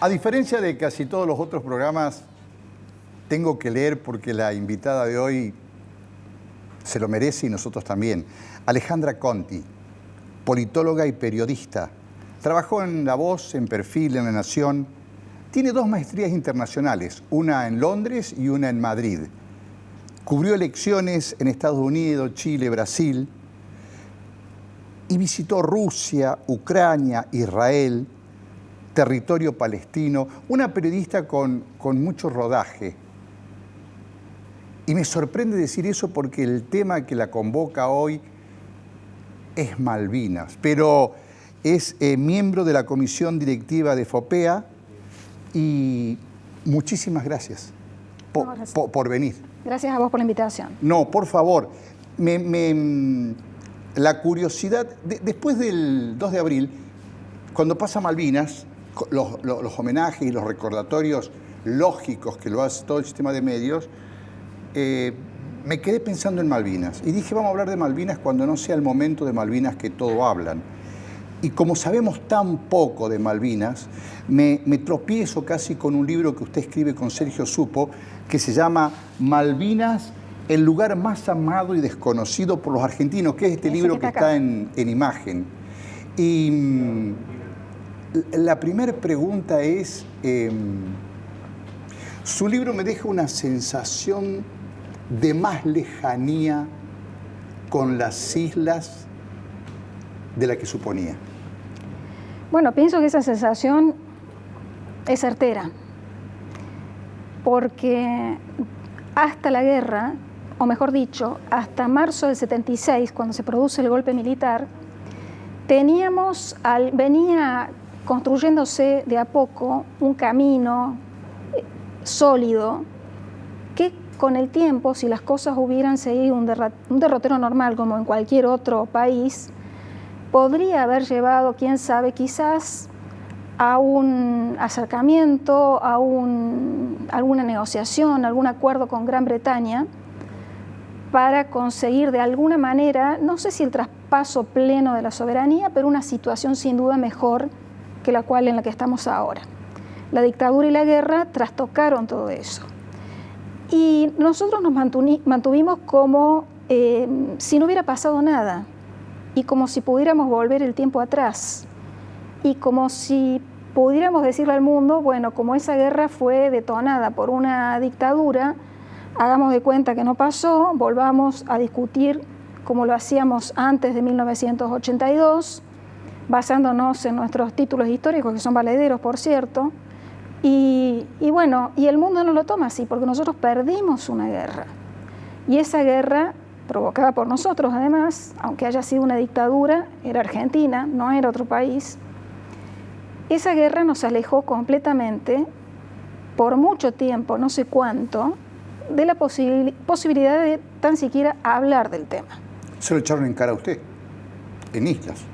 A diferencia de casi todos los otros programas, tengo que leer porque la invitada de hoy se lo merece y nosotros también. Alejandra Conti, politóloga y periodista. Trabajó en La Voz, en Perfil, en La Nación. Tiene 2 maestrías internacionales, una en Londres y una en Madrid. Cubrió elecciones en Estados Unidos, Chile, Brasil. Y visitó Rusia, Ucrania, Israel, territorio palestino, una periodista con mucho rodaje. Y me sorprende decir eso porque el tema que la convoca hoy es Malvinas, pero es miembro de la comisión directiva de FOPEA y muchísimas gracias por venir. Gracias a vos por la invitación. No, por favor, la curiosidad, después del 2 de abril, cuando pasa Malvinas, los homenajes y los recordatorios lógicos que lo hace todo el sistema de medios, me quedé pensando en Malvinas y dije, vamos a hablar de Malvinas cuando no sea el momento de Malvinas que todo hablan. Y como sabemos tan poco de Malvinas, me tropiezo casi con un libro que usted escribe con Sergio Supo, que se llama Malvinas, el lugar más amado y desconocido por los argentinos, que es este libro que está en imagen. Y la primera pregunta es, su libro me deja una sensación de más lejanía con las islas de la que suponía. Bueno, pienso que esa sensación es certera, porque hasta la guerra, o mejor dicho, hasta marzo del 76, cuando se produce el golpe militar, venía construyéndose de a poco un camino sólido que con el tiempo, si las cosas hubieran seguido un derrotero normal como en cualquier otro país, podría haber llevado, quién sabe, quizás a un acercamiento, a alguna negociación, algún acuerdo con Gran Bretaña para conseguir de alguna manera, no sé si el traspaso pleno de la soberanía, pero una situación sin duda mejor que la cual en la que estamos ahora. La dictadura y la guerra trastocaron todo eso. Y nosotros nos mantuvimos como si no hubiera pasado nada y como si pudiéramos volver el tiempo atrás y como si pudiéramos decirle al mundo, bueno, como esa guerra fue detonada por una dictadura, hagamos de cuenta que no pasó, volvamos a discutir como lo hacíamos antes de 1982, basándonos en nuestros títulos históricos, que son valederos, por cierto, y bueno, y el mundo no lo toma así, porque nosotros perdimos una guerra. Y esa guerra, provocada por nosotros además, aunque haya sido una dictadura, era Argentina, no era otro país, esa guerra nos alejó completamente, por mucho tiempo, no sé cuánto, de la posibilidad de tan siquiera hablar del tema. Se lo echaron en cara a usted, en islas.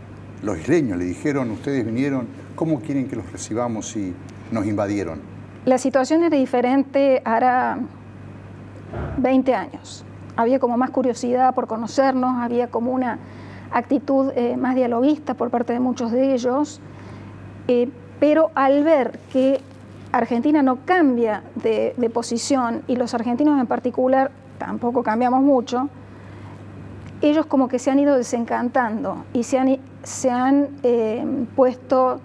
Los isleños le dijeron, ustedes vinieron, ¿cómo quieren que los recibamos si nos invadieron? La situación era diferente hará 20 años. Había como más curiosidad por conocernos, había como una actitud más dialoguista por parte de muchos de ellos, pero al ver que Argentina no cambia de posición y los argentinos en particular tampoco cambiamos mucho, ellos como que se han ido desencantando y se han puesto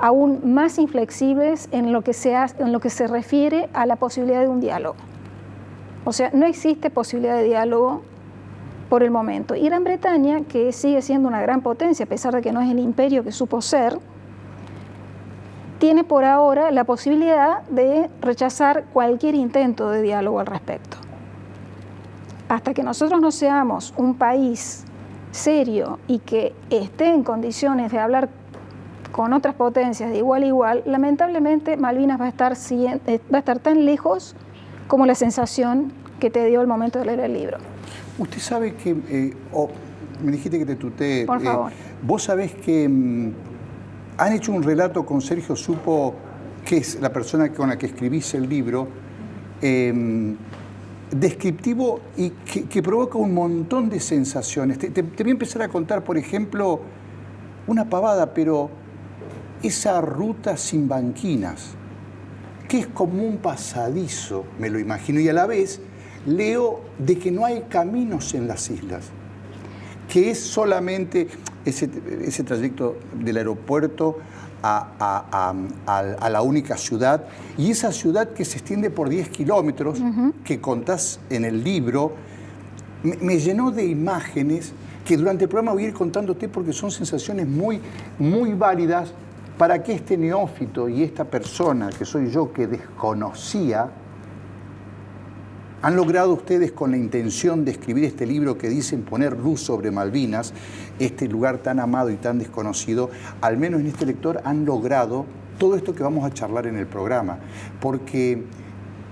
aún más inflexibles en lo que se refiere a la posibilidad de un diálogo. O sea, no existe posibilidad de diálogo por el momento. Y Gran Bretaña, que sigue siendo una gran potencia, a pesar de que no es el imperio que supo ser, tiene por ahora la posibilidad de rechazar cualquier intento de diálogo al respecto. Hasta que nosotros no seamos un país serio y que esté en condiciones de hablar con otras potencias de igual a igual, lamentablemente Malvinas va a estar tan lejos como la sensación que te dio el momento de leer el libro. Usted sabe que, me dijiste que te tuteé. Por favor. Vos sabés que han hecho un relato con Sergio Supo, que es la persona con la que escribís el libro, descriptivo y que provoca un montón de sensaciones. Te voy a empezar a contar, por ejemplo, una pavada, pero esa ruta sin banquinas, que es como un pasadizo, me lo imagino, y a la vez leo de que no hay caminos en las islas, que es solamente ese trayecto del aeropuerto a la única ciudad, y esa ciudad que se extiende por 10 kilómetros, que contás en el libro, me llenó de imágenes que durante el programa voy a ir contándote porque son sensaciones muy, muy válidas para que este neófito y esta persona que soy yo, que desconocía, han logrado ustedes, con la intención de escribir este libro que dicen poner luz sobre Malvinas, este lugar tan amado y tan desconocido, al menos en este lector han logrado todo esto que vamos a charlar en el programa. Porque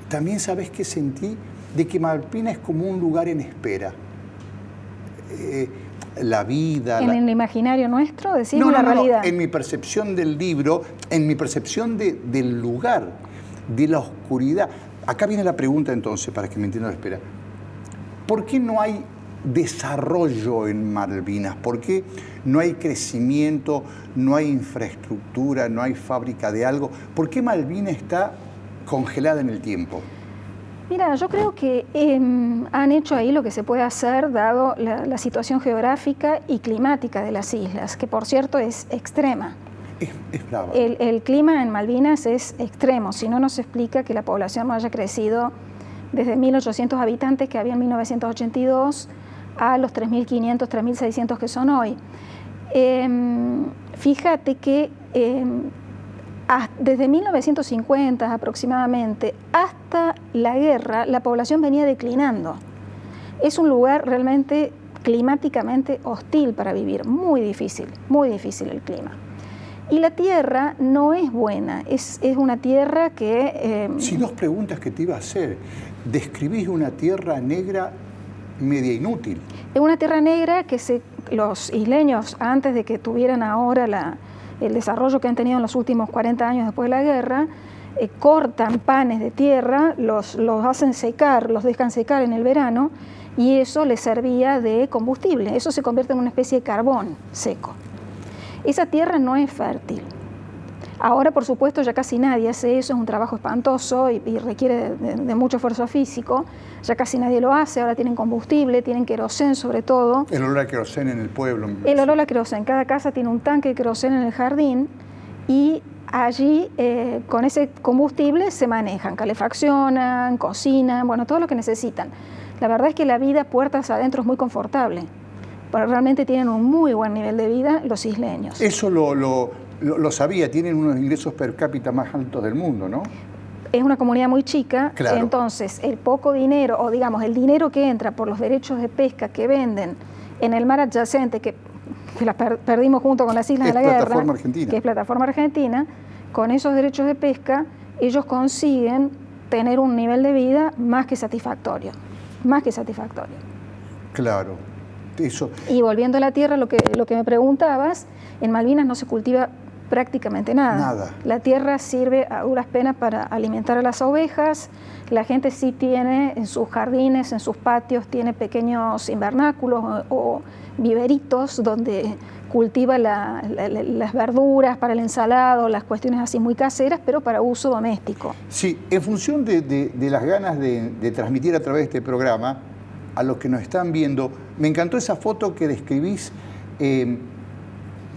también sabés que sentí de que Malvinas es como un lugar en espera. La vida... ¿En el imaginario nuestro, decimos, la realidad? En mi percepción del libro, en mi percepción del lugar, de la oscuridad. Acá viene la pregunta entonces, para que me entiendan la espera. ¿Por qué no hay desarrollo en Malvinas? ¿Por qué no hay crecimiento, no hay infraestructura, no hay fábrica de algo? ¿Por qué Malvinas está congelada en el tiempo? Mira, yo creo que han hecho ahí lo que se puede hacer dado la situación geográfica y climática de las islas, que por cierto es extrema. Es brava. El clima en Malvinas es extremo, si no nos explica que la población no haya crecido desde 1.800 habitantes que había en 1982 a los 3.500, 3.600 que son hoy. Fíjate que desde 1950 aproximadamente hasta la guerra, la población venía declinando. Es un lugar realmente climáticamente hostil para vivir, muy difícil el clima. Y la tierra no es buena, es una tierra que... Sí, dos preguntas que te iba a hacer. Describís una tierra negra media inútil. Es una tierra negra que los isleños, antes de que tuvieran ahora el desarrollo que han tenido en los últimos 40 años después de la guerra, cortan panes de tierra, los hacen secar, los dejan secar en el verano, y eso les servía de combustible. Eso se convierte en una especie de carbón seco. Esa tierra no es fértil. Ahora, por supuesto, ya casi nadie hace eso, es un trabajo espantoso y requiere de mucho esfuerzo físico. Ya casi nadie lo hace, ahora tienen combustible, tienen querosén sobre todo. El olor a querosén en el pueblo. El olor a querosén. Cada casa tiene un tanque de querosén en el jardín y allí con ese combustible se manejan, calefaccionan, cocinan, bueno, todo lo que necesitan. La verdad es que la vida puertas adentro es muy confortable, pero realmente tienen un muy buen nivel de vida los isleños. Eso lo sabía, tienen unos ingresos per cápita más altos del mundo, ¿no? Es una comunidad muy chica, claro. Entonces el poco dinero, o digamos el dinero que entra por los derechos de pesca que venden en el mar adyacente, que las perdimos junto con las islas de la guerra, que es Plataforma Argentina, con esos derechos de pesca ellos consiguen tener un nivel de vida más que satisfactorio, Claro. Eso. Y volviendo a la tierra, lo que me preguntabas, en Malvinas no se cultiva prácticamente nada. La tierra sirve a duras penas para alimentar a las ovejas. La gente sí tiene en sus jardines, en sus patios, tiene pequeños invernáculos o viveritos donde cultiva las verduras para el ensalado, las cuestiones así muy caseras, pero para uso doméstico. Sí, en función de las ganas de transmitir a través de este programa, a los que nos están viendo, me encantó esa foto que describís,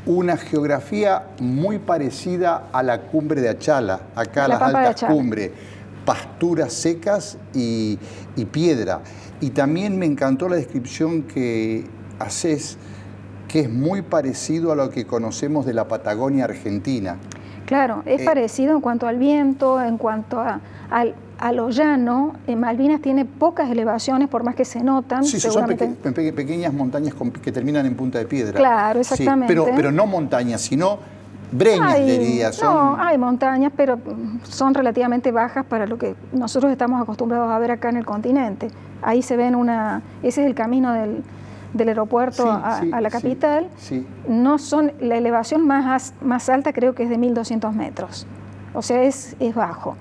una geografía muy parecida a la cumbre de Achala, acá las altas cumbres, pasturas secas y piedra. Y también me encantó la descripción que haces, que es muy parecido a lo que conocemos de la Patagonia Argentina. Claro, es parecido en cuanto al viento, en cuanto a lo llano. Malvinas tiene pocas elevaciones, por más que se notan. Sí, seguramente... son pequeñas montañas que terminan en punta de piedra. Claro, exactamente. Sí, pero no montañas, sino breñas, diría. No, hay montañas, pero son relativamente bajas para lo que nosotros estamos acostumbrados a ver acá en el continente. Ahí se ven ese es el camino del aeropuerto a la capital. Sí. No son, la elevación más alta creo que es de 1.200 metros. O sea, es bajo.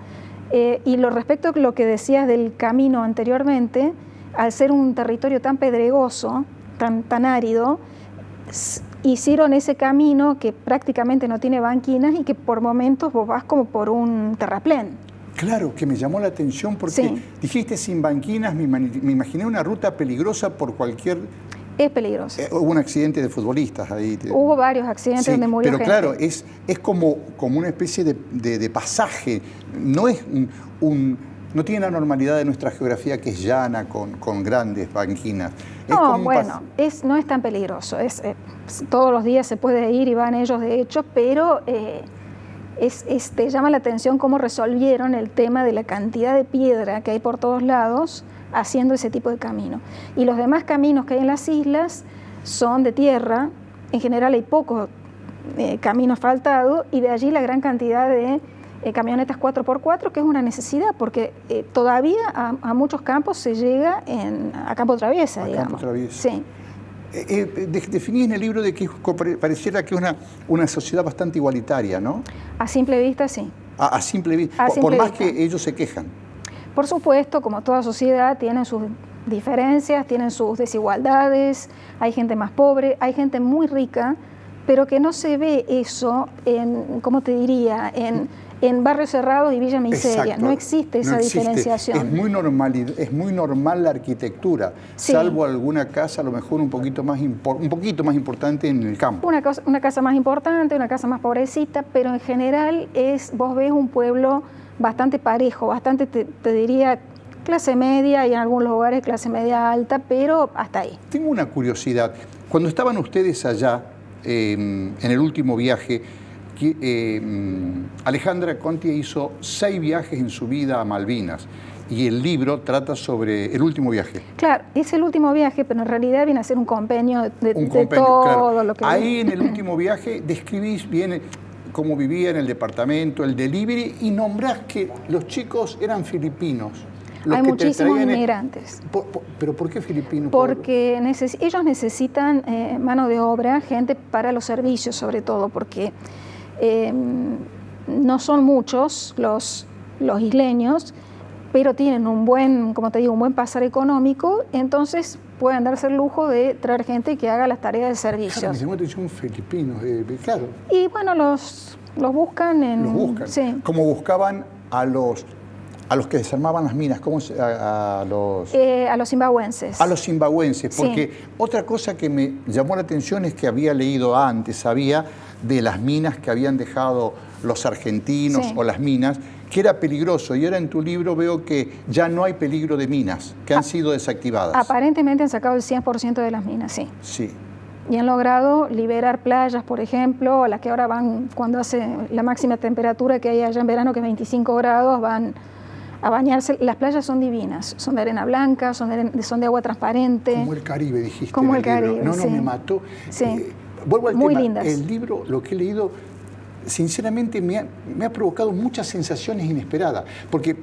Y respecto a lo que decías del camino anteriormente, al ser un territorio tan pedregoso, tan árido, hicieron ese camino que prácticamente no tiene banquinas y que por momentos vos vas como por un terraplén. Claro, que me llamó la atención porque dijiste sin banquinas, me imaginé una ruta peligrosa por cualquier... Es peligroso. Hubo un accidente de futbolistas ahí. Hubo varios accidentes donde murió gente. Pero claro, es como una especie de pasaje. No es no tiene la normalidad de nuestra geografía, que es llana, con grandes banquinas. No, bueno, no es tan peligroso. Todos los días se puede ir y van ellos, de hecho, pero te llama la atención cómo resolvieron el tema de la cantidad de piedra que hay por todos lados, haciendo ese tipo de camino. Y los demás caminos que hay en las islas son de tierra. En general hay poco camino asfaltado, y de allí la gran cantidad de camionetas 4x4, que es una necesidad, porque todavía a muchos campos se llega a campo traviesa, digamos. Campo traviesa. Sí. Definí en el libro de que pareciera que es una sociedad bastante igualitaria, ¿no? A simple vista, sí. A simple vista. Por más que ellos se quejan. Por supuesto, como toda sociedad, tienen sus diferencias, tienen sus desigualdades, hay gente más pobre, hay gente muy rica, pero que no se ve eso ¿cómo te diría?, en barrios cerrados y Villa Miseria. Exacto. No existe esa diferenciación. Es muy normal la arquitectura, salvo alguna casa a lo mejor un poquito más importante en el campo. Una casa más importante, una casa más pobrecita, pero en general vos ves un pueblo bastante parejo, bastante, te diría, clase media, y en algunos lugares clase media alta, pero hasta ahí. Tengo una curiosidad. Cuando estaban ustedes allá, en el último viaje, Alejandra Conti hizo 6 viajes en su vida a Malvinas, y el libro trata sobre el último viaje. Claro, es el último viaje, pero en realidad viene a ser un compendio de todo lo que... Ahí en el último viaje describís bien cómo vivía en el departamento, el delivery, y nombrás que los chicos eran filipinos. Hay muchísimos inmigrantes. ¿Pero por qué filipinos? Porque ellos necesitan mano de obra, gente para los servicios sobre todo, porque no son muchos los isleños, pero tienen un buen pasar económico, entonces pueden darse el lujo de traer gente que haga las tareas de servicios. Claro, me llamó la atención filipinos, claro. Y bueno, los buscan Los buscan. Sí. Como buscaban a los que desarmaban las minas, a los zimbabuenses. A los zimbabuenses, porque otra cosa que me llamó la atención es que había leído antes, sabía de las minas que habían dejado los argentinos o las minas, que era peligroso, y ahora en tu libro veo que ya no hay peligro de minas, que han sido desactivadas. Aparentemente han sacado el 100% de las minas, sí. Sí. Y han logrado liberar playas, por ejemplo, a las que ahora van, cuando hace la máxima temperatura que hay allá en verano, que es 25 grados, van a bañarse. Las playas son divinas, son de arena blanca, son de agua transparente. Como el Caribe, dijiste. Como el Caribe, No, me mató. Sí. Vuelvo al muy tema. Lindas. El libro, lo que he leído, sinceramente me ha provocado muchas sensaciones inesperadas, porque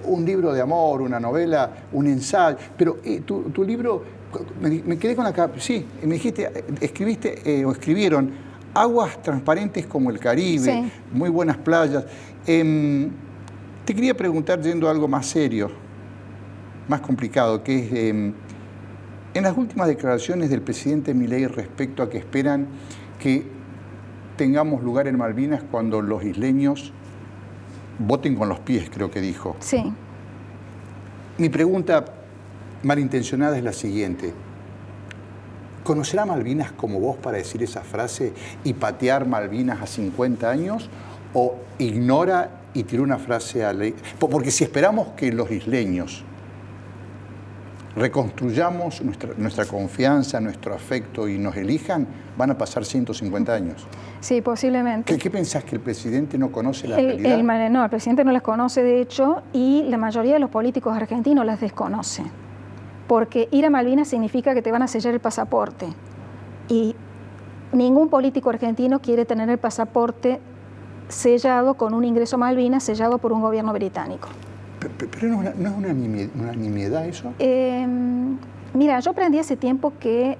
un libro de amor, una novela, un ensayo, pero tu libro, me quedé con la... Sí, me dijiste, escribieron aguas transparentes como el Caribe, muy buenas playas. Te quería preguntar, yendo a algo más serio, más complicado, que es, en las últimas declaraciones del presidente Milei respecto a que esperan que tengamos lugar en Malvinas cuando los isleños voten con los pies, creo que dijo. Sí. Mi pregunta malintencionada es la siguiente. ¿Conocerá Malvinas como vos para decir esa frase y patear Malvinas a 50 años? ¿O ignora y tira una frase a ley? Porque si esperamos que los isleños reconstruyamos nuestra confianza, nuestro afecto y nos elijan, van a pasar 150 años. Sí, posiblemente. ¿Qué pensás, que el presidente no conoce la realidad? No, el presidente no las conoce, de hecho, y la mayoría de los políticos argentinos las desconoce. Porque ir a Malvinas significa que te van a sellar el pasaporte. Y ningún político argentino quiere tener el pasaporte sellado con un ingreso a Malvinas, sellado por un gobierno británico. Pero no es una nimiedad eso. Mira, yo aprendí hace tiempo que,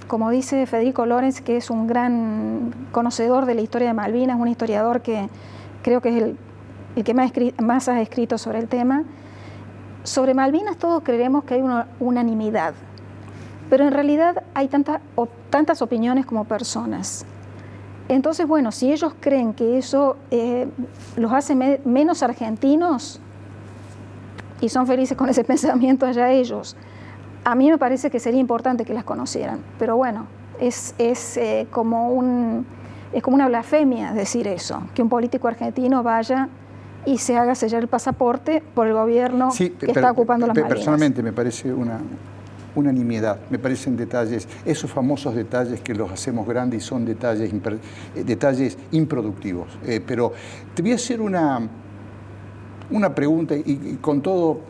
como dice Federico Lorenz, que es un gran conocedor de la historia de Malvinas, un historiador que creo que es el que más ha escrito sobre el tema, sobre Malvinas todos creemos que hay una unanimidad, pero en realidad hay tantas opiniones como personas. Entonces, bueno, si ellos creen que eso los hace menos argentinos y son felices con ese pensamiento, allá ellos, a mí me parece que sería importante que las conocieran. Pero bueno, es como una blasfemia decir eso, que un político argentino vaya y se haga sellar el pasaporte por el gobierno que está ocupando las Malvinas. Personalmente me parece una nimiedad, me parecen detalles, esos famosos detalles que los hacemos grandes y son detalles improductivos. Pero te voy a hacer una pregunta y con todo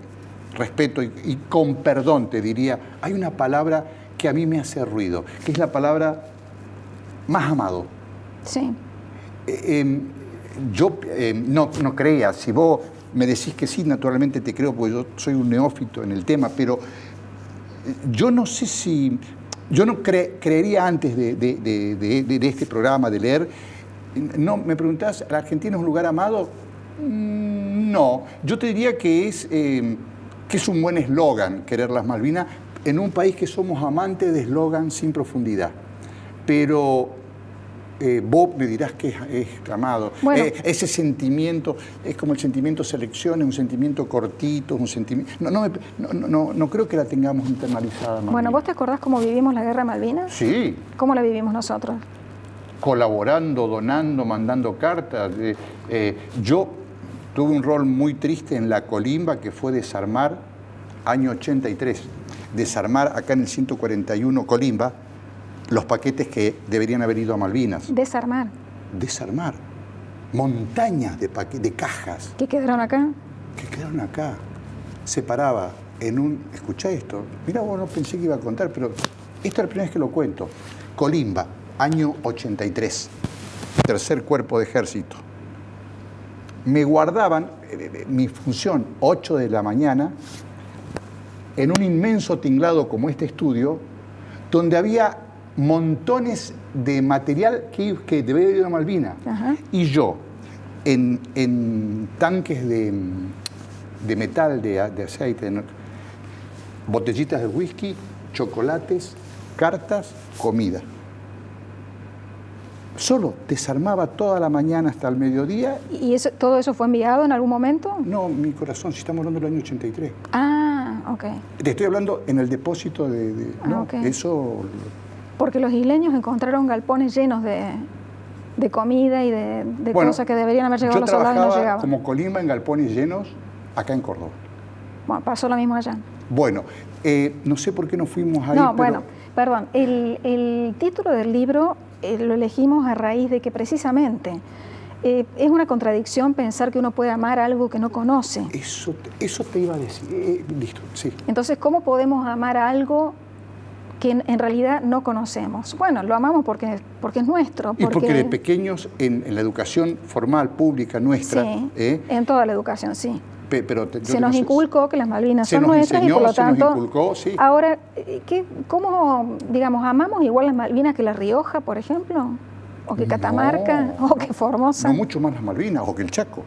respeto y con perdón te diría, hay una palabra que a mí me hace ruido, que es la palabra más amado. Sí. Yo no creía, si vos me decís que sí, naturalmente te creo, porque yo soy un neófito en el tema, pero yo no sé si, yo no creería antes de este programa, de leer, no, me preguntás, ¿la Argentina es un lugar amado? No, yo te diría que es un buen eslogan, querer las Malvinas, en un país que somos amantes de eslogan sin profundidad, pero vos me dirás que es amado. Bueno, ese sentimiento es como el sentimiento selección, es un sentimiento cortito, un sentimiento. No creo que la tengamos internalizada. Malvinas. Bueno, ¿vos te acordás cómo vivimos la guerra de Malvinas? Sí. ¿Cómo la vivimos nosotros? Colaborando, donando, mandando cartas. Yo tuve un rol muy triste en la Colimba, que fue desarmar, año 83. Desarmar acá en el 141 Colimba los paquetes que deberían haber ido a Malvinas. Desarmar. Desarmar. Montañas de cajas. ¿Que quedaron acá? Que quedaron acá. Se paraba en un... Escuchá esto. Mirá, vos no pensé que iba a contar, pero esta es la primera vez que lo cuento. Colimba, año 83. Tercer Cuerpo de Ejército. Me guardaban, mi función, 8 de la mañana, en un inmenso tinglado como este estudio, donde había montones de material que debería ir a Malvinas. Ajá. Y yo, en tanques de metal, de aceite, botellitas de whisky, chocolates, cartas, comida. Solo desarmaba toda la mañana hasta el mediodía. ¿Y todo eso fue enviado en algún momento? No, mi corazón, si estamos hablando del año 83. Ah, ok. Te estoy hablando en el depósito no, okay. Eso... Porque los isleños encontraron galpones llenos de comida y de cosas que deberían haber llegado a los soldados y no llegaban. Yo trabajaba como Colimba en galpones llenos acá en Córdoba. Bueno, pasó lo mismo allá. Bueno, no sé por qué no fuimos ahí, no, pero... bueno, perdón. El título del libro lo elegimos a raíz de que precisamente es una contradicción pensar que uno puede amar algo que no conoce. Eso te iba a decir. Listo, sí. Entonces, ¿cómo podemos amar algo que en realidad no conocemos? Bueno, lo amamos porque es nuestro. Y porque de pequeños, en la educación formal, pública nuestra... Sí, en toda la educación, sí. Pero se nos inculcó que las Malvinas son nuestras y por lo tanto... Se nos inculcó, sí. Ahora, ¿cómo, digamos, amamos igual las Malvinas que La Rioja, por ejemplo? ¿O que Catamarca? No, ¿O que Formosa? No, mucho más las Malvinas, o que el Chaco.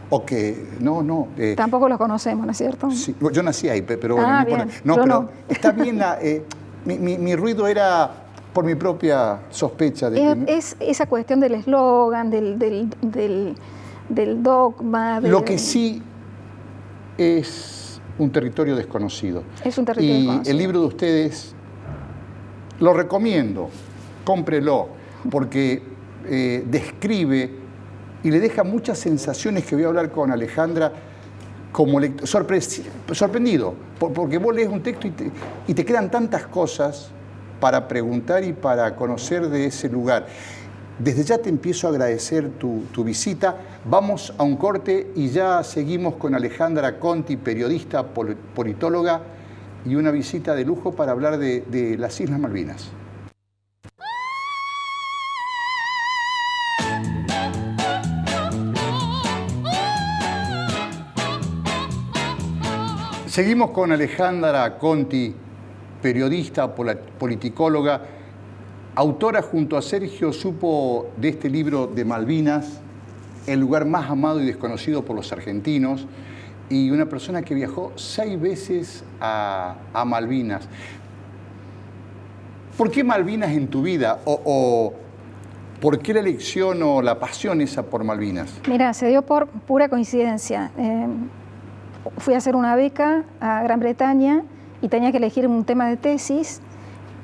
O que... No. Tampoco los conocemos, ¿no es cierto? Sí, yo nací ahí, pero bueno, no importa. Bien. No, Yo pero no. está bien mi ruido era por mi propia sospecha. Es esa cuestión del eslogan, del dogma. Lo que sí es un territorio desconocido. Es un territorio desconocido. Y el libro de ustedes lo recomiendo, cómprelo, porque describe y le deja muchas sensaciones que voy a hablar con Alejandra, como sorprendido, porque vos lees un texto y te quedan tantas cosas para preguntar y para conocer de ese lugar. Desde ya te empiezo a agradecer tu visita. Vamos a un corte y ya seguimos con Alejandra Conti, periodista, politóloga, y una visita de lujo para hablar de las Islas Malvinas. Seguimos con Alejandra Conti, periodista, politicóloga, autora junto a Sergio Supo de este libro de Malvinas, el lugar más amado y desconocido por los argentinos, y una persona que viajó 6 veces a Malvinas. ¿Por qué Malvinas en tu vida? ¿O por qué la elección o la pasión esa por Malvinas? Mira, se dio por pura coincidencia. Fui a hacer una beca a Gran Bretaña y tenía que elegir un tema de tesis.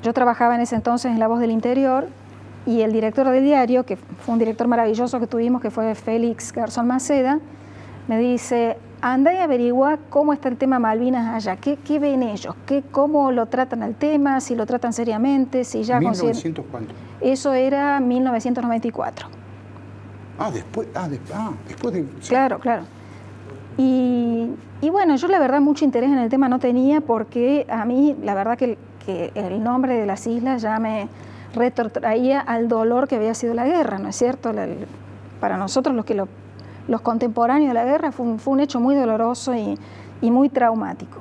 Yo trabajaba en ese entonces en La Voz del Interior y el director del diario, que fue un director maravilloso que tuvimos, que fue Félix Garzón Maceda, me dice: anda y averigua cómo está el tema Malvinas allá, qué ven ellos, cómo lo tratan al tema, si lo tratan seriamente, si ya... ¿1900 cuánto? Eso era 1994. Después de... Claro. Y bueno, yo la verdad mucho interés en el tema no tenía, porque a mí la verdad que el nombre de las islas ya me retrotraía al dolor que había sido la guerra, ¿no es cierto? Para nosotros los contemporáneos de la guerra fue un hecho muy doloroso y muy traumático.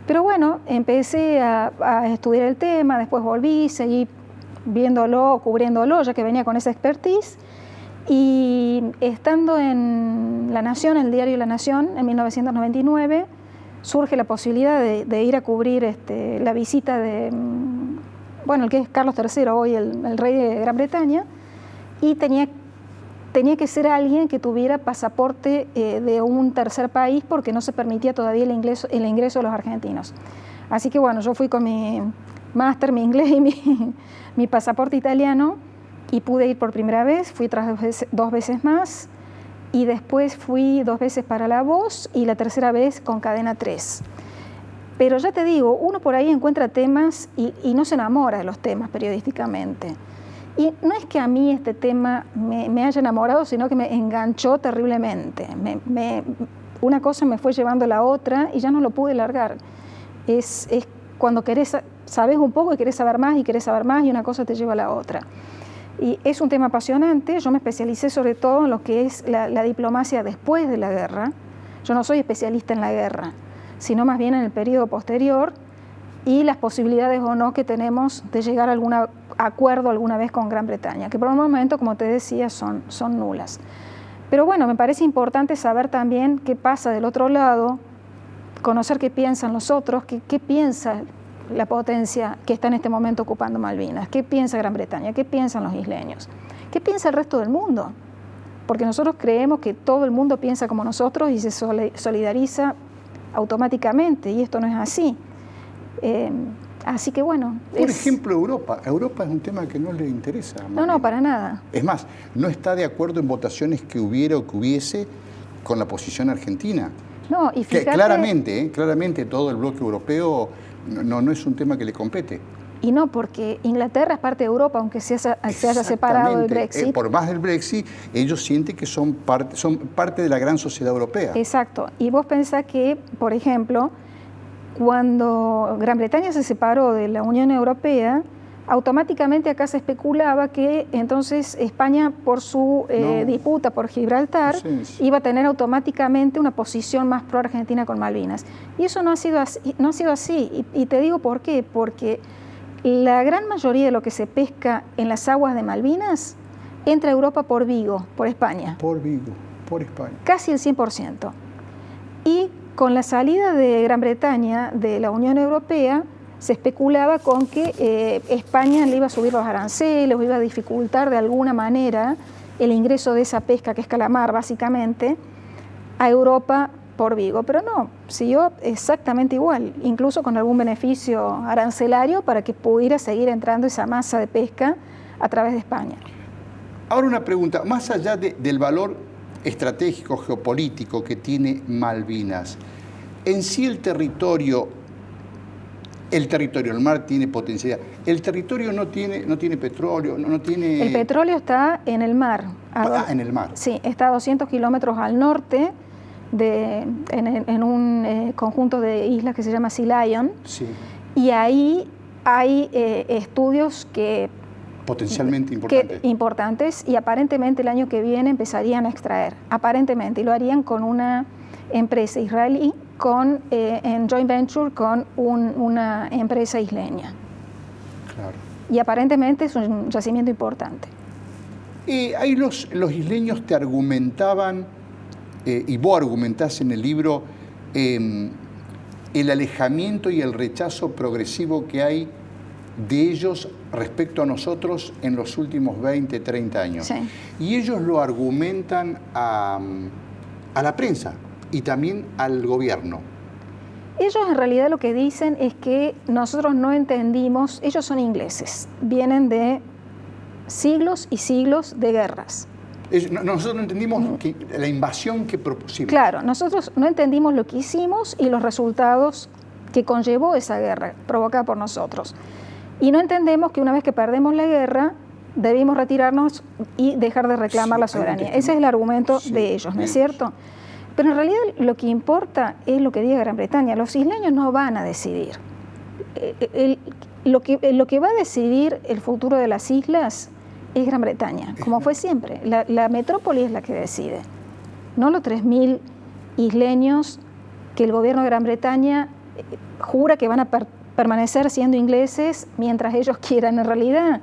Pero bueno, empecé a estudiar el tema, después volví, seguí viéndolo, cubriéndolo, ya que venía con esa expertise. Y estando en La Nación, el diario La Nación, en 1999, surge la posibilidad de ir a cubrir la visita de, el que es Carlos III, hoy el rey de Gran Bretaña, y tenía que ser alguien que tuviera pasaporte de un tercer país, porque no se permitía todavía el ingreso de los argentinos. Así que bueno, yo fui con mi máster, mi inglés y mi pasaporte italiano, y pude ir por primera vez, fui dos veces más, y después fui 2 veces para La Voz y la tercera vez con Cadena 3. Pero ya te digo, uno por ahí encuentra temas y no se enamora de los temas periodísticamente. Y no es que a mí este tema me haya enamorado, sino que me enganchó terriblemente. Una cosa me fue llevando a la otra y ya no lo pude largar. Es cuando sabes un poco y querés saber más y una cosa te lleva a la otra. Y es un tema apasionante. Yo me especialicé sobre todo en lo que es la diplomacia después de la guerra. Yo no soy especialista en la guerra, sino más bien en el periodo posterior y las posibilidades o no que tenemos de llegar a algún acuerdo alguna vez con Gran Bretaña, que por el momento, como te decía, son nulas. Pero bueno, me parece importante saber también qué pasa del otro lado, conocer qué piensan los otros, qué piensa la potencia que está en este momento ocupando Malvinas, qué piensa Gran Bretaña, qué piensan los isleños, qué piensa el resto del mundo, porque nosotros creemos que todo el mundo piensa como nosotros y se solidariza automáticamente, y esto no es así. Así que bueno... Por ejemplo, Europa. Europa es un tema que no le interesa. No, para nada. Es más, no está de acuerdo en votaciones que hubiera o que hubiese con la posición argentina. No, y fíjate... Que claramente todo el bloque europeo no es un tema que le compete. Y no, porque Inglaterra es parte de Europa, aunque se haya separado del Brexit. Por más del Brexit, ellos sienten que son parte de la gran sociedad europea. Exacto. Y vos pensás que, por ejemplo, cuando Gran Bretaña se separó de la Unión Europea, automáticamente acá se especulaba que entonces España, por su disputa por Gibraltar, iba a tener automáticamente una posición más pro-argentina con Malvinas. Y eso no ha sido así. Y te digo por qué. Porque la gran mayoría de lo que se pesca en las aguas de Malvinas entra a Europa por Vigo, por España. Por Vigo, por España. Casi el 100%. Y con la salida de Gran Bretaña de la Unión Europea, se especulaba con que España le iba a subir los aranceles o iba a dificultar de alguna manera el ingreso de esa pesca, que es calamar básicamente, a Europa por Vigo. Pero no, siguió exactamente igual, incluso con algún beneficio arancelario para que pudiera seguir entrando esa masa de pesca a través de España. Ahora una pregunta, más allá del valor estratégico, geopolítico que tiene Malvinas. En sí el territorio, el mar tiene potencialidad. El territorio no tiene petróleo, no tiene... El petróleo está en el mar. En el mar. Sí, está a 200 kilómetros al norte, en un conjunto de islas que se llama Sea Lion. Sí. Y ahí hay estudios potencialmente importantes, y aparentemente el año que viene empezarían a extraer, aparentemente, y lo harían con una empresa israelí en joint venture con una empresa isleña. Claro. Y aparentemente es un yacimiento importante. Ahí los isleños te argumentaban, y vos argumentás en el libro, el alejamiento y el rechazo progresivo que hay de ellos respecto a nosotros en los últimos 20, 30 años. Sí. Y ellos lo argumentan a la prensa y también al gobierno. Ellos en realidad lo que dicen es que nosotros no entendimos, ellos son ingleses, vienen de siglos y siglos de guerras. Nosotros no entendimos la invasión que propusimos. Claro, nosotros no entendimos lo que hicimos y los resultados que conllevó esa guerra provocada por nosotros. Y no entendemos que una vez que perdemos la guerra, debimos retirarnos y dejar de reclamar la soberanía. Ese es el argumento de ellos, ¿no es cierto? Pero en realidad lo que importa es lo que diga Gran Bretaña. Los isleños no van a decidir. Lo que va a decidir el futuro de las islas es Gran Bretaña, como fue siempre. La metrópoli es la que decide, no los 3.000 isleños que el gobierno de Gran Bretaña jura que van a permanecer siendo ingleses mientras ellos quieran. En realidad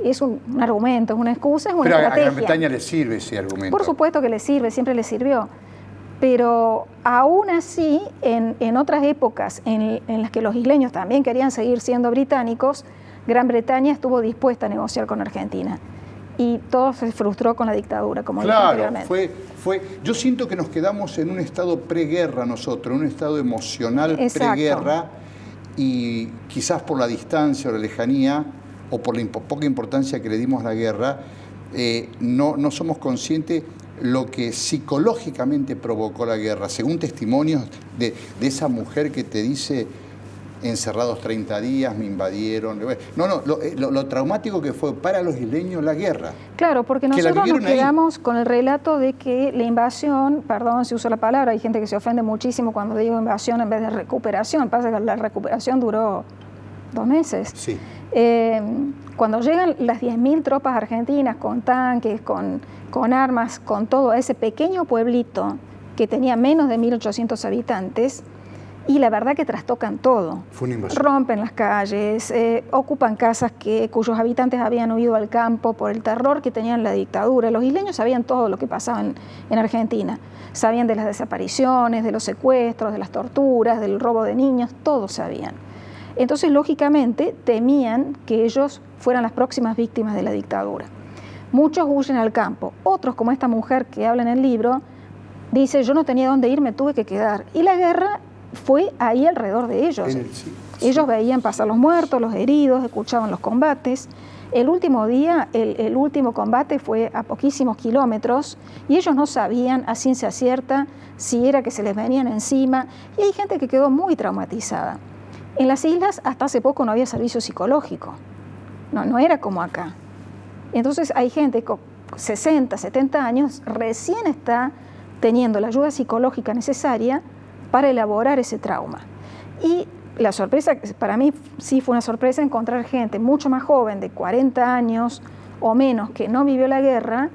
es un argumento, es una excusa, es una estrategia. Pero a Gran Bretaña le sirve ese argumento. Por supuesto que le sirve, siempre le sirvió. Pero aún así, en otras épocas en las que los isleños también querían seguir siendo británicos, Gran Bretaña estuvo dispuesta a negociar con Argentina. Y todo se frustró con la dictadura, como dije anteriormente. Yo siento que nos quedamos en un estado preguerra nosotros, en un estado emocional preguerra, y quizás por la distancia o la lejanía, o por la poca importancia que le dimos a la guerra, no somos conscientes lo que psicológicamente provocó la guerra. Según testimonios de esa mujer que te dice, encerrados 30 días, me invadieron. Lo traumático que fue para los isleños la guerra. Claro, porque nosotros nos quedamos con el relato de que la invasión, perdón si uso la palabra, hay gente que se ofende muchísimo cuando digo invasión en vez de recuperación. Pasa que la recuperación duró 2 meses. Sí. Cuando llegan las 10.000 tropas argentinas con tanques, con armas, con todo ese pequeño pueblito que tenía menos de 1.800 habitantes, y la verdad que trastocan todo. Fue una invasión. Rompen las calles, ocupan casas cuyos habitantes habían huido al campo por el terror que tenían la dictadura. Los isleños sabían todo lo que pasaba en Argentina. Sabían de las desapariciones, de los secuestros, de las torturas, del robo de niños, todos sabían. Entonces, lógicamente, temían que ellos fueran las próximas víctimas de la dictadura. Muchos huyen al campo. Otros, como esta mujer que habla en el libro, dice, yo no tenía dónde ir, me tuve que quedar. Y la guerra fue ahí alrededor de ellos. Ellos veían pasar los muertos, los heridos, escuchaban los combates. El último día, el último combate fue a poquísimos kilómetros y ellos no sabían a ciencia cierta si era que se les venían encima, y hay gente que quedó muy traumatizada. En las islas hasta hace poco no había servicio psicológico, no era como acá. Entonces hay gente con 60, 70 años recién está teniendo la ayuda psicológica necesaria para elaborar ese trauma. Y la sorpresa, para mí sí fue una sorpresa encontrar gente mucho más joven, de 40 años o menos, que no vivió la guerra,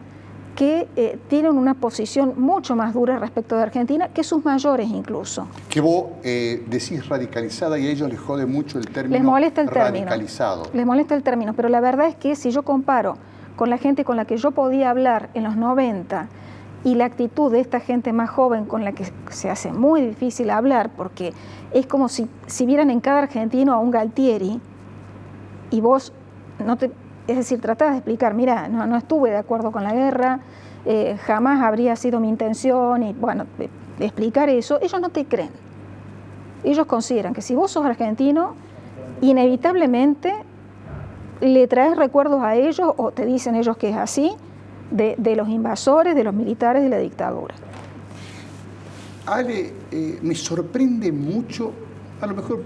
que tienen una posición mucho más dura respecto de Argentina que sus mayores incluso. Que vos decís radicalizada y a ellos les jode mucho el término. Les molesta el radicalizado. Les molesta el término, pero la verdad es que si yo comparo con la gente con la que yo podía hablar en los 90 y la actitud de esta gente más joven con la que se hace muy difícil hablar, porque es como si vieran en cada argentino a un Galtieri y vos es decir, tratás de explicar, mira, no estuve de acuerdo con la guerra, jamás habría sido mi intención, y bueno, de explicar eso, ellos no te creen. Ellos consideran que si vos sos argentino, inevitablemente le traes recuerdos a ellos, o te dicen ellos que es así, de los invasores, de los militares, de la dictadura. Ale, me sorprende mucho, a lo mejor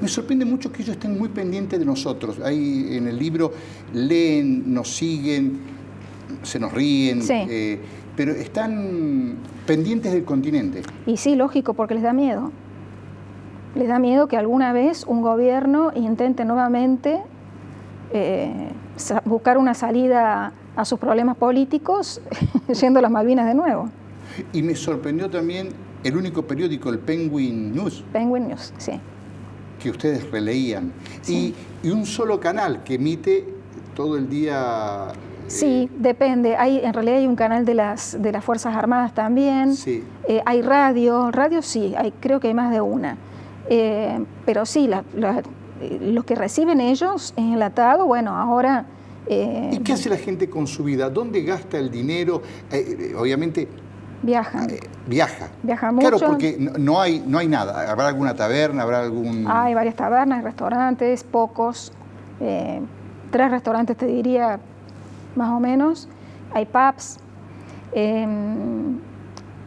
me sorprende mucho que ellos estén muy pendientes de nosotros. Ahí en el libro leen, nos siguen, se nos ríen, Sí. pero están pendientes del continente. Y sí, lógico, porque les da miedo. Les da miedo que alguna vez un gobierno intente nuevamente buscar una salida a sus problemas políticos yendo a las Malvinas de nuevo. Y me sorprendió también el único periódico, el Penguin News, Penguin News, sí. que ustedes releían. Sí. Y un solo canal que emite todo el día. Sí, depende. En realidad hay un canal de las Fuerzas Armadas también. Sí. Hay radio sí, creo que hay más de una. Pero sí, los que reciben ellos en enlatado, bueno, ahora... ¿Y qué hace la gente con su vida? ¿Dónde gasta el dinero? Obviamente... Viajan. Viajan mucho. Claro, porque no hay nada. ¿Habrá alguna taberna? ¿Habrá algún...? Hay varias tabernas, restaurantes, pocos. 3 restaurantes te diría, más o menos. Hay pubs.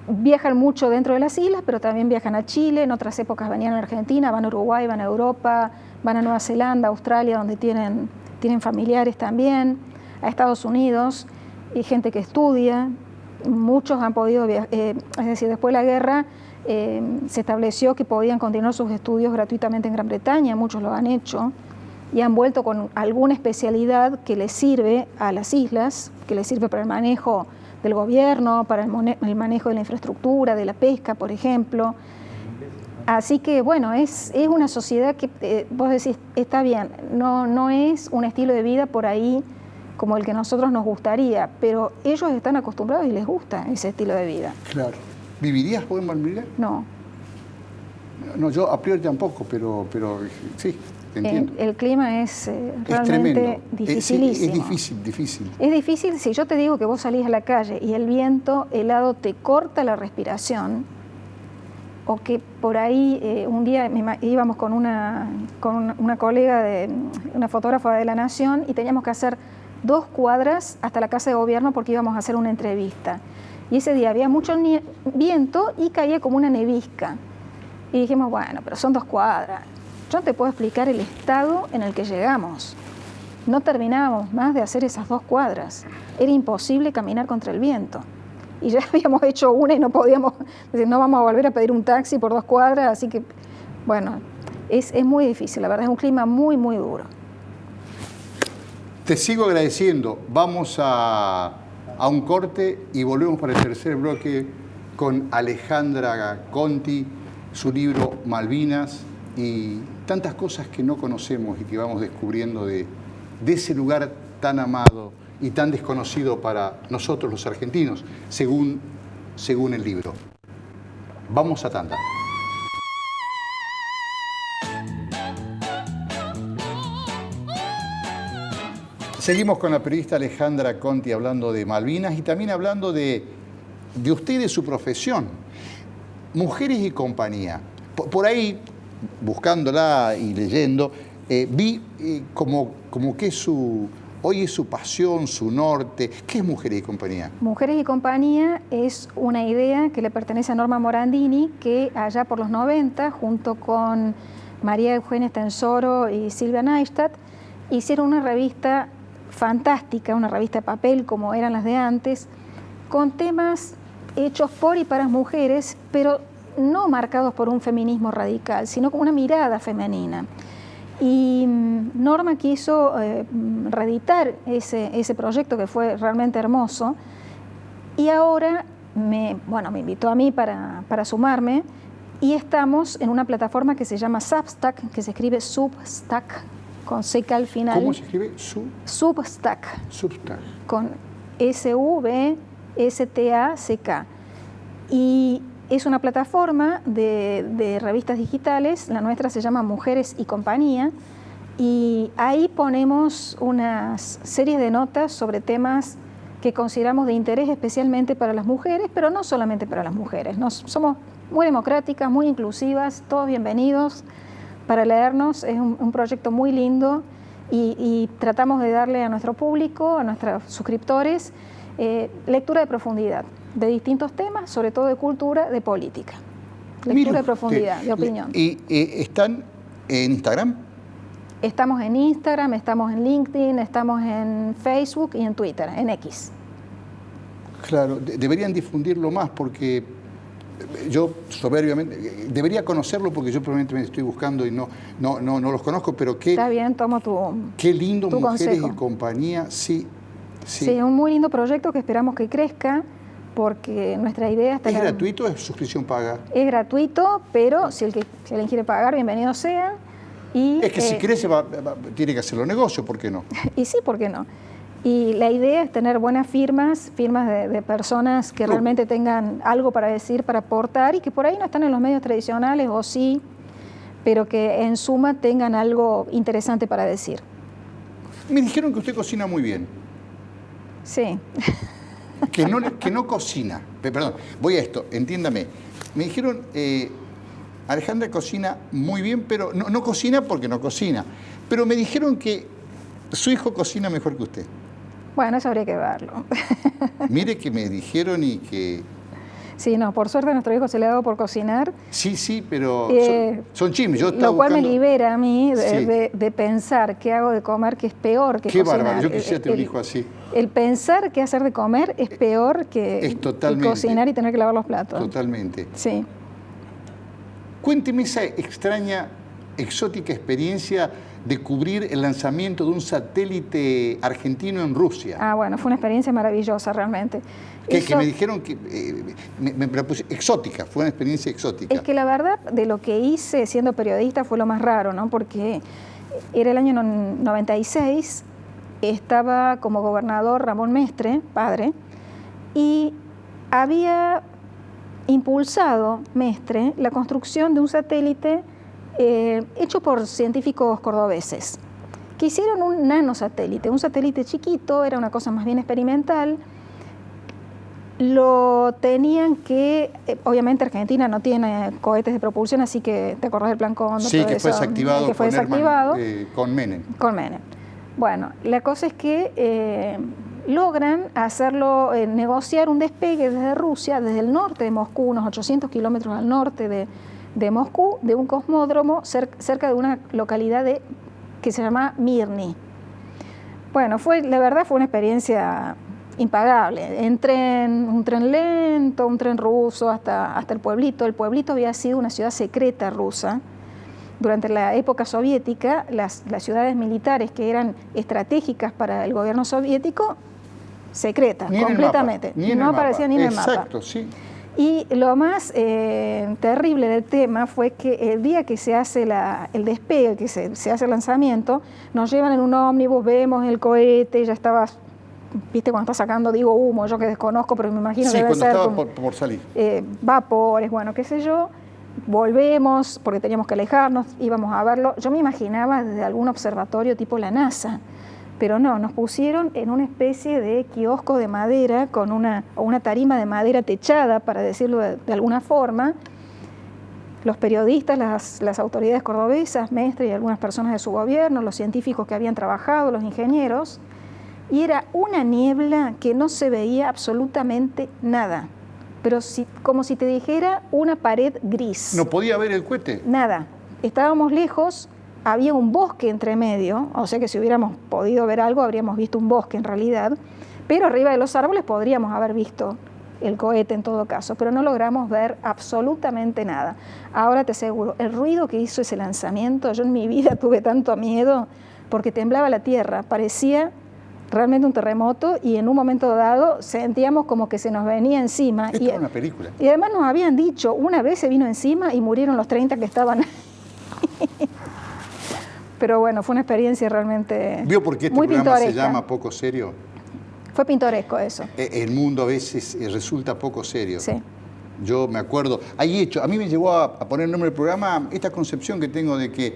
Viajan mucho dentro de las islas, pero también viajan a Chile. En otras épocas venían a Argentina, van a Uruguay, van a Europa, van a Nueva Zelanda, Australia, donde tienen familiares también, a Estados Unidos, y gente que estudia. Muchos han podido viajar, es decir, después de la guerra se estableció que podían continuar sus estudios gratuitamente en Gran Bretaña, muchos lo han hecho, y han vuelto con alguna especialidad que les sirve a las islas, que les sirve para el manejo del gobierno, para el manejo de la infraestructura, de la pesca, por ejemplo. Así que, bueno, es una sociedad que vos decís, está bien, no es un estilo de vida por ahí como el que a nosotros nos gustaría, pero ellos están acostumbrados y les gusta ese estilo de vida. Claro. ¿Vivirías vos en Malvinas? No. No, yo a priori tampoco, pero sí, te entiendo. El clima es realmente dificilísimo. Es difícil. Es difícil si yo te digo que vos salís a la calle y el viento helado te corta la respiración, o que por ahí un día íbamos con una colega, una fotógrafa de La Nación, y teníamos que hacer 2 cuadras hasta la Casa de Gobierno porque íbamos a hacer una entrevista. Y ese día había mucho viento y caía como una nevisca. Y dijimos, bueno, pero son 2 cuadras. Yo no te puedo explicar el estado en el que llegamos. No terminábamos más de hacer esas 2 cuadras. Era imposible caminar contra el viento. Y ya habíamos hecho una y no podíamos, decir, no vamos a volver a pedir un taxi por 2 cuadras, así que, bueno, es muy difícil, la verdad, es un clima muy, muy duro. Te sigo agradeciendo. Vamos a un corte y volvemos para el tercer bloque con Alejandra Conti, su libro Malvinas y tantas cosas que no conocemos y que vamos descubriendo de ese lugar tan amado y tan desconocido para nosotros los argentinos, según el libro. Vamos a tanda. Seguimos con la periodista Alejandra Conti hablando de Malvinas y también hablando de usted y de su profesión. Mujeres y compañía. Por ahí, buscándola y leyendo, vi como que hoy es su pasión, su norte. ¿Qué es Mujeres y Compañía? Mujeres y Compañía es una idea que le pertenece a Norma Morandini, que allá por los 90, junto con María Eugenia Stensoro y Silvia Neistat, hicieron una revista fantástica, una revista de papel como eran las de antes, con temas hechos por y para las mujeres, pero no marcados por un feminismo radical, sino con una mirada femenina. Y Norma quiso reeditar ese proyecto que fue realmente hermoso, y ahora me invitó a mí para sumarme, y estamos en una plataforma que se llama Substack, que se escribe Substack, con CK al final. ¿Cómo se escribe? Substack. Substack. Con SUBSTACK. Y es una plataforma de revistas digitales, la nuestra se llama Mujeres y Compañía, y ahí ponemos unas series de notas sobre temas que consideramos de interés especialmente para las mujeres, pero no solamente para las mujeres. Somos muy democráticas, muy inclusivas, todos bienvenidos para leernos. Es un proyecto muy lindo y tratamos de darle a nuestro público, a nuestros suscriptores, lectura de profundidad de distintos temas, sobre todo de cultura, de política. Lectura Mire de usted, profundidad, de opinión. ¿Y están en Instagram? Estamos en Instagram, estamos en LinkedIn, estamos en Facebook y en Twitter, en X. Claro, deberían difundirlo más porque yo soberbiamente, debería conocerlo porque yo probablemente me estoy buscando y no los conozco, pero Está bien, tomo qué lindo, tu Mujeres consejo. y Compañía, sí. Sí, es un muy lindo proyecto que esperamos que crezca porque nuestra idea es ¿Es gratuito o es suscripción paga? Es gratuito, pero si alguien quiere pagar, bienvenido sea. Y, es que si crece tiene que hacerlo negocio, ¿por qué no? Y sí, ¿por qué no? Y la idea es tener buenas firmas de personas que realmente tengan algo para decir, para aportar y que por ahí no están en los medios tradicionales o sí, pero que en suma tengan algo interesante para decir. Me dijeron que usted cocina muy bien. Sí. Que no cocina. Perdón, voy a esto, entiéndame. Me dijeron, Alejandra cocina muy bien, pero no cocina porque no cocina. Pero me dijeron que su hijo cocina mejor que usted. Bueno, eso habría que verlo. Mire que me dijeron y que... Sí, no, por suerte a nuestro hijo se le ha dado por cocinar. Sí, pero son chismes. Lo cual me libera a mí de pensar qué hago de comer, que es peor que cocinar. Qué bárbaro, yo quisiera tener un hijo así. El pensar qué hacer de comer es peor que cocinar y tener que lavar los platos. Totalmente. Sí. Cuénteme esa extraña, exótica experiencia de cubrir el lanzamiento de un satélite argentino en Rusia. Ah, bueno, fue una experiencia maravillosa realmente. Que me dijeron que me puse exótica, fue una experiencia exótica. Es que la verdad de lo que hice siendo periodista fue lo más raro, ¿no? Porque era el año 96, estaba como gobernador Ramón Mestre, padre, y había impulsado Mestre la construcción de un satélite hecho por científicos cordobeses, que hicieron un nanosatélite, un satélite chiquito, era una cosa más bien experimental. Lo tenían que, obviamente Argentina no tiene cohetes de propulsión, así que te acordás del plan Cóndor. Sí, que fue desactivado, con Menem. Con Menem. Bueno, la cosa es que logran hacerlo, negociar un despegue desde Rusia, desde el norte de Moscú, unos 800 kilómetros al norte de Moscú, de un cosmódromo cerca de una localidad que se llama Mirny. Bueno, la verdad fue una experiencia impagable. Un tren lento, un tren ruso hasta el pueblito. El pueblito había sido una ciudad secreta rusa. Durante la época soviética, las ciudades militares que eran estratégicas para el gobierno soviético, secretas, completamente. No aparecían ni en el mapa. Exacto, sí. Y lo más terrible del tema fue que el día que se hace el despegue, que se hace el lanzamiento, nos llevan en un ómnibus, vemos el cohete, ya estaba, viste, cuando está sacando, digo humo, yo que desconozco, pero me imagino que debe ser... Sí, cuando estaba por salir. Vapores, bueno, qué sé yo. Volvemos, porque teníamos que alejarnos, íbamos a verlo. Yo me imaginaba desde algún observatorio tipo la NASA, pero no, nos pusieron en una especie de kiosco de madera con una tarima de madera techada, para decirlo de alguna forma. Los periodistas, las autoridades cordobesas, Mestre y algunas personas de su gobierno, los científicos que habían trabajado, los ingenieros, y era una niebla que no se veía absolutamente nada, pero como si te dijera una pared gris. ¿No podía ver el cohete? Nada, estábamos lejos. Había un bosque entre medio, o sea que si hubiéramos podido ver algo, habríamos visto un bosque en realidad, pero arriba de los árboles podríamos haber visto el cohete en todo caso, pero no logramos ver absolutamente nada. Ahora te aseguro, el ruido que hizo ese lanzamiento, yo en mi vida tuve tanto miedo porque temblaba la tierra, parecía realmente un terremoto y en un momento dado sentíamos como que se nos venía encima. Esto era una película. Y además nos habían dicho, una vez se vino encima y murieron los 30 que estaban ahí. Pero bueno, fue una experiencia realmente ¿Vio por qué este muy programa pintoresca. se llama Poco Serio? Fue pintoresco eso. El mundo a veces resulta poco serio. Sí. Yo me acuerdo, a mí me llevó a poner el nombre del programa esta concepción que tengo de que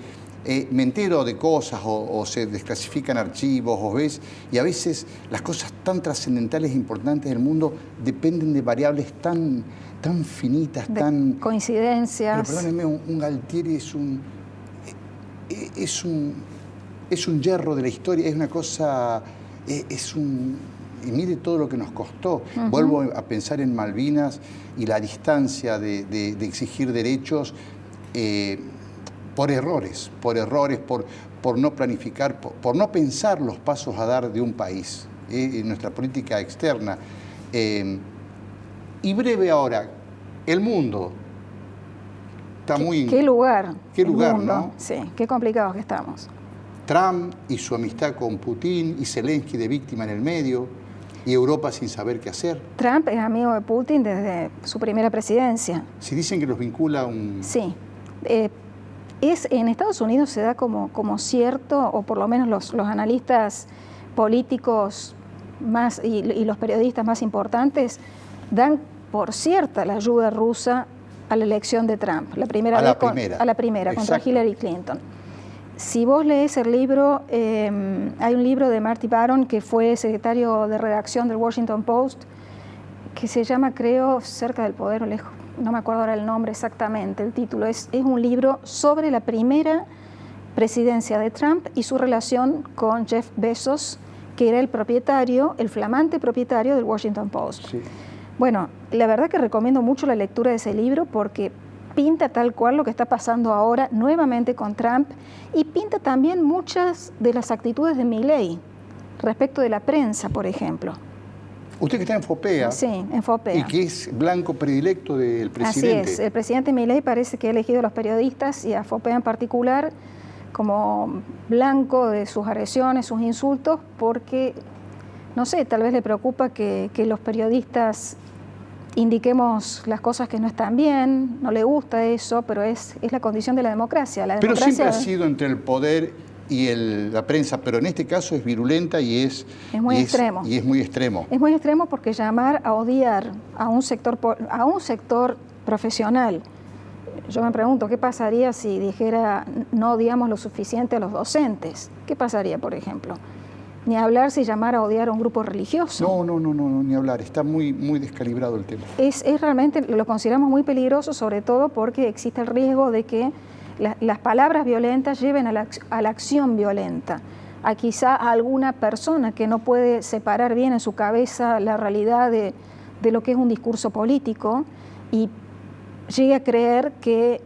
me entero de cosas o se desclasifican archivos o ves, y a veces las cosas tan trascendentales e importantes del mundo dependen de variables tan finitas, tan... coincidencias. Pero perdónenme, un Galtieri es un hierro de la historia, es una cosa, es un y mire todo lo que nos costó. Vuelvo a pensar en Malvinas y la distancia de exigir derechos por errores, por no planificar, por no pensar los pasos a dar de un país, en nuestra política externa. Y breve ahora, el mundo está muy... ¿Qué lugar? ¿Qué lugar, mundo, no? Sí, qué complicados que estamos. Trump y su amistad con Putin y Zelensky de víctima en el medio y Europa sin saber qué hacer. Trump es amigo de Putin desde su primera presidencia. Si dicen que los vincula un... Sí. En Estados Unidos se da como cierto, o por lo menos los analistas políticos más y los periodistas más importantes dan por cierta la ayuda rusa a la elección de Trump, a la primera contra Hillary Clinton. Si vos lees el libro, hay un libro de Marty Baron, que fue secretario de redacción del Washington Post, que se llama, creo, Cerca del Poder o Lejos, no me acuerdo ahora el nombre exactamente, el título, es un libro sobre la primera presidencia de Trump y su relación con Jeff Bezos, que era el flamante propietario del Washington Post. Sí. Bueno, la verdad que recomiendo mucho la lectura de ese libro porque pinta tal cual lo que está pasando ahora nuevamente con Trump y pinta también muchas de las actitudes de Milei respecto de la prensa, por ejemplo. Usted que está en FOPEA. Sí, en FOPEA. Y que es blanco predilecto del presidente. Así es, el presidente Milei parece que ha elegido a los periodistas y a FOPEA en particular como blanco de sus agresiones, sus insultos, porque, no sé, tal vez le preocupa que los periodistas indiquemos las cosas que no están bien, no le gusta eso, pero es la condición de la democracia. Pero siempre ha sido entre el poder y la prensa, pero en este caso es virulenta y es muy extremo. Y es muy extremo. Es muy extremo porque llamar a odiar a un sector profesional. Yo me pregunto, ¿qué pasaría si dijera no odiamos lo suficiente a los docentes? ¿Qué pasaría, por ejemplo? Ni hablar si llamara a odiar a un grupo religioso. No, ni hablar. Está muy descalibrado el tema. Es realmente, lo consideramos muy peligroso, sobre todo porque existe el riesgo de que las palabras violentas lleven a la acción violenta. A quizá a alguna persona que no puede separar bien en su cabeza la realidad de lo que es un discurso político y llegue a creer que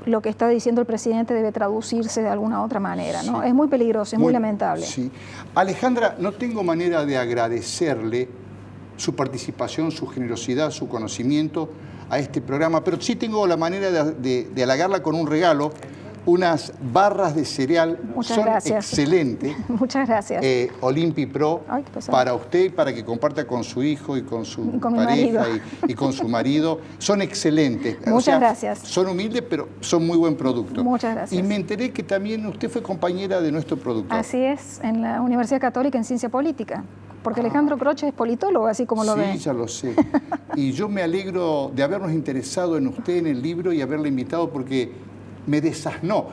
lo que está diciendo el presidente debe traducirse de alguna otra manera, ¿no? Sí. Es muy peligroso, es muy lamentable. Sí. Alejandra, no tengo manera de agradecerle su participación, su generosidad, su conocimiento a este programa, pero sí tengo la manera de halagarla con un regalo, unas barras de cereal. Muchas gracias. Excelentes. Muchas gracias. Olympi Pro, para usted y para que comparta con su hijo y con su pareja y con su marido. Son excelentes. Muchas gracias. Son humildes, pero son muy buen producto. Muchas gracias. Y me enteré que también usted fue compañera de nuestro productor. Así es, en la Universidad Católica en Ciencia Política. Porque Alejandro Croce es politólogo, así como lo ve. Sí, ya lo sé. Y yo me alegro de habernos interesado en usted, en el libro, y haberle invitado porque me desasnó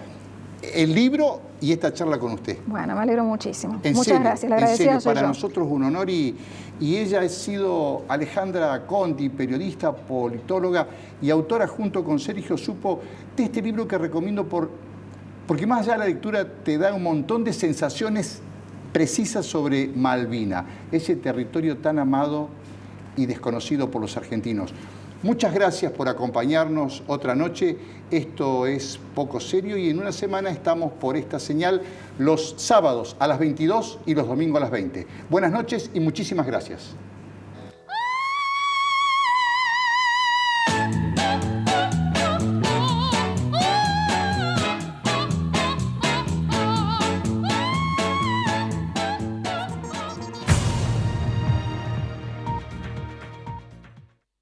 el libro y esta charla con usted. Bueno, me alegro muchísimo. Muchas gracias. La agradecida soy yo. Para nosotros un honor y ella ha sido Alejandra Conti, periodista, politóloga y autora junto con Sergio Supo de este libro que recomiendo porque más allá de la lectura te da un montón de sensaciones precisas sobre Malvina, ese territorio tan amado y desconocido por los argentinos. Muchas gracias por acompañarnos otra noche. Esto es Poco Serio y en una semana estamos por esta señal los sábados a las 22 y los domingos a las 20. Buenas noches y muchísimas gracias.